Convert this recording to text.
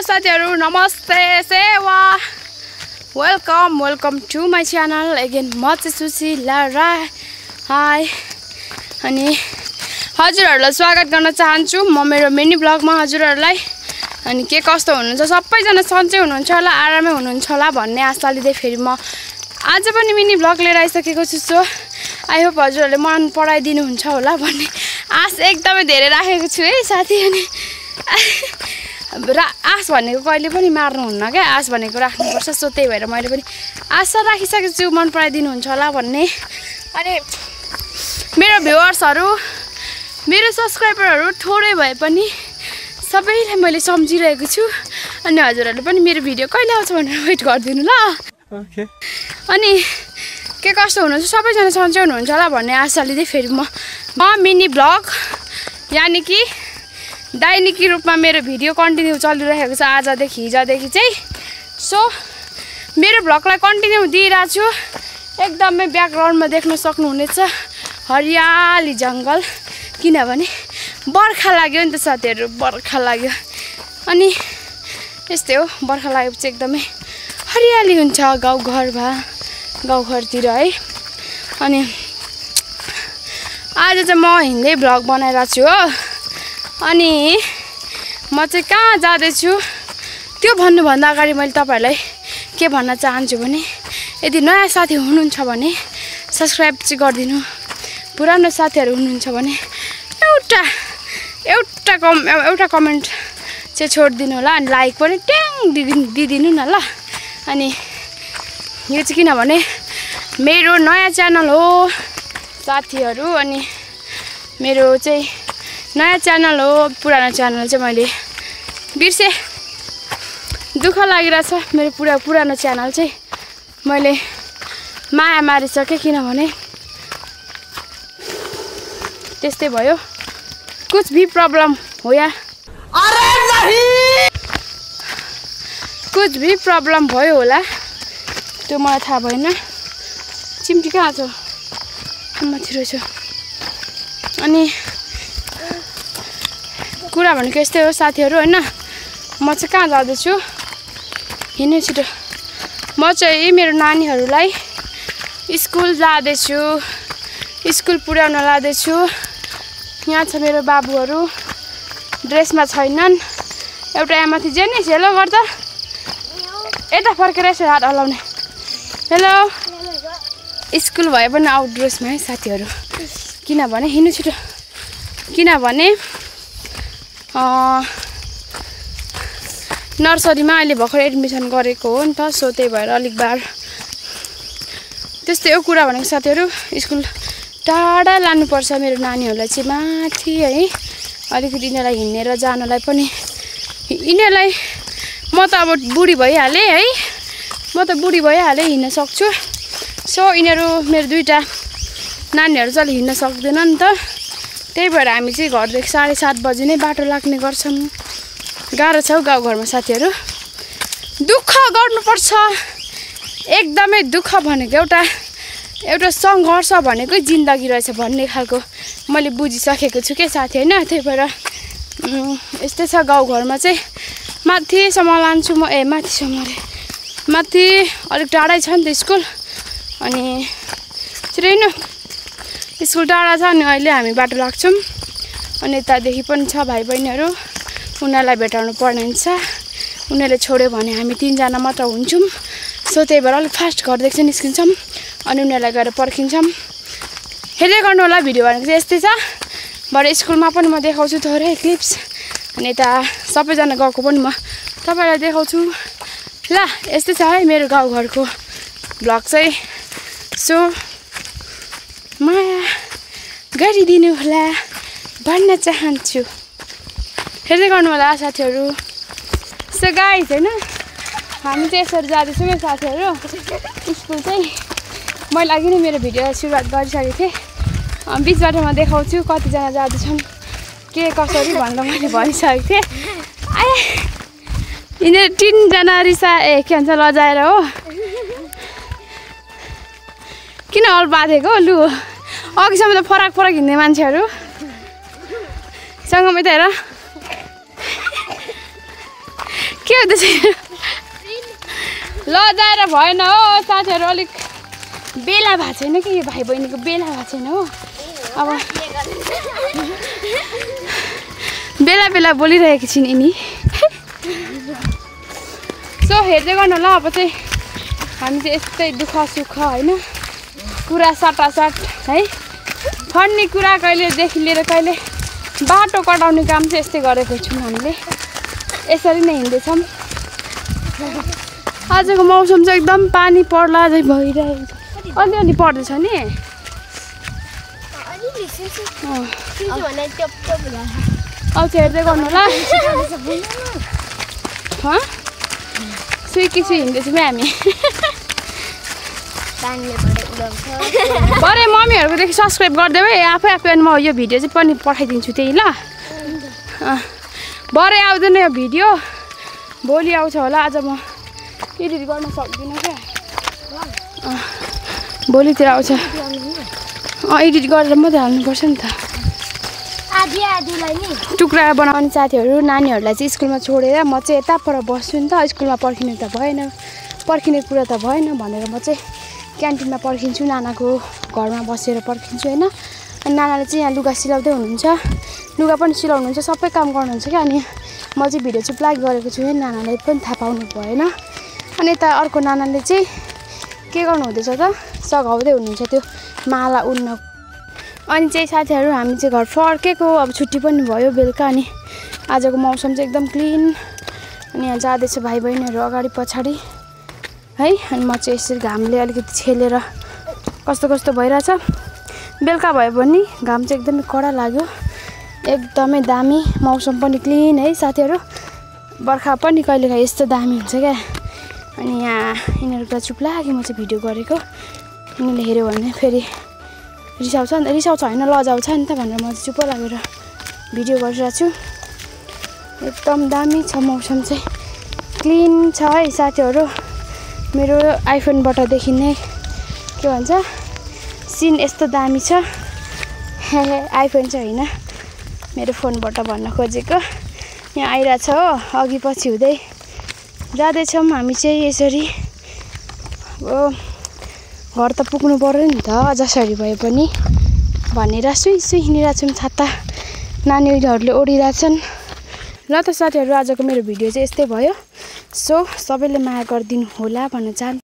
साथीहरु नमस्ते सेवा welcome to my channel again म चाहिँ सुशीला राई हाई अनि हजुरहरुलाई स्वागत गर्न चाहन्छु म मेरो मिनी ब्लगमा हजुरहरुलाई अनि के कस्तो हुनुहुन्छ सबैजना सन्चै हुनुहुन्छ होला आरामै हुनुहुन्छ होला भन्ने आशा लिँदै फेरि म आज पनि मिनी ब्लग लिएर आइसकेको छु सो आई होप हजुरहरुले मन पराइदिनु हुन्छ होला भन्ने आश एकदमै धेरै राखेको छु है साथी अनि आश भनेको कहिले पनि मार्नु हुन्न के आश भनेको राख्नुपर्छ सो त्यही भएर मैले पनि आशा राखिसकेको छु मन पराइदिनु हुन्छ होला भन्ने अनि मेरो भ्युअर्सहरु मेरो सब्स्क्राइबरहरु थोरै भए पनि सबैलाई मैले सम्झिरहेको छु अनि हजुरहरुले पनि मेरो भिडियो कहिले आउँछ भनेर वेट गर्दिनु ल ओके अनि के कस्तो हुनुहुन्छ सबैजना सन्चै हुनुहुन्छ होला भन्ने आशा लिँदै फेरि म मिनी ब्लग यानी कि दैनिकी रूपमा मेरो भिडियो कन्टिन्यू चलिरहेको छ आजदेखि हिजोदेखि चाहिँ सो मेरो ब्लगलाई कन्टिन्यू दिइरहेको छु एकदमै ब्याकग्राउन्डमा देख्न सक्नुहुनेछ हरियाली जंगल किनभने बर्खा लाग्यो नि त साथीहरु बर्खा लाग्यो अनि यस्तै हो बर्खा लागेपछि एकदमै हरियाली हुन्छ गाउँघरतिर है अनि आज चाहिँ म हिँड्दै भ्लग बनाइरहेको छु हो अनि म चाहिँ कहाँ जाँदैछु त्यो भन्नुभन्दा अगाडि मैले तपाईहरुलाई के भन्न चाहन्छु भने यदि नयाँ साथी हुनुहुन्छ भने सब्स्क्राइब चाहिँ गरिदिनु पुरानो साथीहरु हुनुहुन्छ भने एउटा कमेन्ट चाहिँ छोडिदिनु होला अनि लाइक पनि ट्याङ दिदिनु न ल अनि यो चाहिँ किनभने मेरो नयाँ च्यानल हो साथीहरु अनि मेरो चाहिँ नयाँ च्यानल हो पुरानो च्यानल चाहिँ मैले बिर्से दुःख लागिरहेछ मेरो पुरानो च्यानल चाहिँ मैले माया मारिसके किनभने त्यस्तै भयो कुछ भी प्रब्लम हो या अरे नहीं कुछ भी प्रब्लम भयो होला त्यो मलाई थाहा भएन चिम्टी कहाँ छ माथि रहेछ अनि कुरा भनेको यस्तै हो साथीहरु हैन म चाहिँ कहाँ जाँदैछु हिँड्नु छिटो म चाहिँ मेरो नानीहरुलाई स्कुल जाँदैछु स्कुल पुर्याउन लाँदैछु यहाँ छ मेरो बाबुहरु ड्रेसमा छैनन् एउटा यहाँ माथि जेनिस हेलो गर्दा यता फर्केर यसो हात हल्लाउने हेलो स्कुल भए पनि आउट ड्रेसमा है साथीहरु किनभने हिँड्नु छिटो किनभने नर्सरीमा अहिले भर्खर एडमिसन गरेको हो नि त सो त्यही भएर अलिक बार त्यस्तै हो कुरा भनेको साथीहरु स्कुल टाढा लानुपर्छ मेरो नानीहरुलाई चाहिँ माथि है अलिकति यिनीलाई हिँडेर जानलाई पनि यिनीलाई म त अब बुढी भइहाले है म त बुढी भइहाले हिँड्न सक्छु सो यिनीहरु मेरो दुईटा नानीहरु चाहिँ हिँड्न सक्दैन नि त त्यही भएर हामी चाहिँ घरदेखि 7:30 बजे नै बाटो लाग्ने गर्छौं गाह्रो छ गाउँघरमा साथीहरु दुःख गर्नुपर्छ एकदमै दुःख भनेको एउटा संघर्ष भनेकै जिन्दगी रहेछ भन्ने खालको मैले बुझिसकेको छु के साथी हैन त्यही भएर यस्तै छ गाउँघरमा चाहिँ माथिसम्म लान्छु म माथि अलिक टाढै छ नि त स्कुल अनि छिटै स्कुल टाढा छ अनि अहिले हामी बाटो लाग्छौं अनि यतादेखि पनि छ भाइ बहिनीहरु उनीहरुलाई भेटाउनु पर्ने हुन्छ उनीहरुले छोड्यो भने हामी 3 जना मात्र हुन्छौं सो त्यही भएर अलिक फास्ट घरदेखि चाहिँ निस्किन्छौं अनि उनीहरुलाई गएर पर्खिन्छौं हेर्दै गर्नु होला भिडियो भनेको चाहिँ यस्तै छ भरे स्कुलमा पनि म देखाउँछु थोरै क्लिप्स अनि यता सबैजना गएको पनि म तपाईलाई देखाउँछु ल यस्तै छ है मेरो गाउँघरको भ्लग चाहिँ सो माया गरिदिनु होला भन्न चाहन्छु हेर्दै गर्नु होला साथीहरु सो गाइस हैन हामी चाहिँ यसरी जाँदैछौँ है साथीहरु स्कुल चाहिँ मैले अघि नै मेरो भिडियो सुरुवात गरिसकेको थिएँ बीच बाटोमा देखाउँछु कतिजना जाँदैछौँ के कसरी भनेर मैले भनिसकेको थिएँ यिनीहरू 3 जना रिसा के भन्छ लजाएर हो किन अल बाँधेको लु अघिसम्म त फरक हिँड्ने मान्छेहरु सँगमै त हेर के हुँदैछ ल जाएर भएन हो साथीहरू अलिक बेला भएको छैन कि यो भाइ बहिनीको बेला भएको छैन हो अब बेला बेला बोलिरहेको छिन् यिनी सो हेर्दै गर्नु ल अब चाहिँ हामी चाहिँ यस्तै दुःख सुख होइन कुरा साटासाट है फन्ने कुरा कहिलेदेखि लिएर कहिले बाटो कटाउने काम चाहिँ यस्तै गरेको छौँ हामीले यसरी नै हिँड्दैछौँ आजको मौसम चाहिँ एकदम पानी पर्ला चाहिँ भइरहेको छ अलिअलि पर्दैछ नि अब चाहिँ हेर्दै गर्नु ल सुइकी सुई हिँड्दैछौँ हामी भरे मम्मीहरूकोदेखि सब्सक्राइब गरिदेऊ है आफै अनि म यो भिडियो चाहिँ पनि पठाइदिन्छु त्यही ल भरे आउँदैन यो भिडियो भोलि आउँछ होला आज म एडिट गर्न सक्दिनँ क्या भोलितिर आउँछ एडिट गरेर मात्रै हाल्नुपर्छ नि त टुक्रा बनाउने साथीहरू नानीहरूलाई चाहिँ स्कुलमा छोडेर म चाहिँ यता पर बस्छु नि त स्कुलमा पर्खिनु त भएन पर्खिने कुरा त भएन भनेर म चाहिँ क्यान्टिनमा पर्खिन्छु नानाको घरमा बसेर पर्खिन्छु होइन अनि नानाले चाहिँ यहाँ लुगा सिलाउँदै हुनुहुन्छ लुगा पनि सिलाउनुहुन्छ सबै काम गर्नुहुन्छ क्या अनि म चाहिँ भिडियो चाहिँ प्लाग गरेको छु नानालाई पनि थाहा पाउनु भएन अनि यता अर्को नानाले चाहिँ के गर्नु हुँदैछ त सघाउँदै हुनुहुन्छ त्यो माला उड्न अनि चाहिँ साथीहरू हामी चाहिँ घर फर्केको अब छुट्टी पनि भयो बेलुका अनि आजको मौसम चाहिँ एकदम क्लिन अनि यहाँ जाँदैछ भाइ बहिनीहरू अगाडि पछाडि है अनि म चाहिँ यसरी घामले अलिकति छेलेर कस्तो कस्तो भइरहेछ बेलुका भयो भने घाम चाहिँ एकदमै कडा लाग्यो एकदमै दामी मौसम पनि क्लिन है साथीहरू बर्खा पनि कहिलेकाहीँ यस्तो दामी हुन्छ क्या अनि यहाँ यिनीहरूको चुप लाग्यो म चाहिँ भिडियो गरेको यिनीहरूले हेऱ्यो भने फेरि रिसाउँछ होइन लजाउँछ नि त भनेर म चाहिँ चुप लागेर भिडियो गरिरहेको छु एकदम दामी छ मौसम चाहिँ क्लिन छ है साथीहरू मेरो आइफोनबाट देखिने के भन्छ सिन यस्तो दामी छ आइफोन चाहिँ होइन मेरो फोनबाट भन्न खोजेको यहाँ आइरहेछ हो अघि पछि हुँदै जाँदैछौँ हामी चाहिँ यसरी अब घर त पुग्नु पर्यो नि त जसरी भए पनि भनेर सुई सुई हिँडिरहेछौँ छाता नानीहरूले ओढिरहेछन् ल त साथीहरू आजको मेरो भिडियो चाहिँ यस्तै भयो सो सबैले माया गरिदिनु होला भन्न चाहन्छु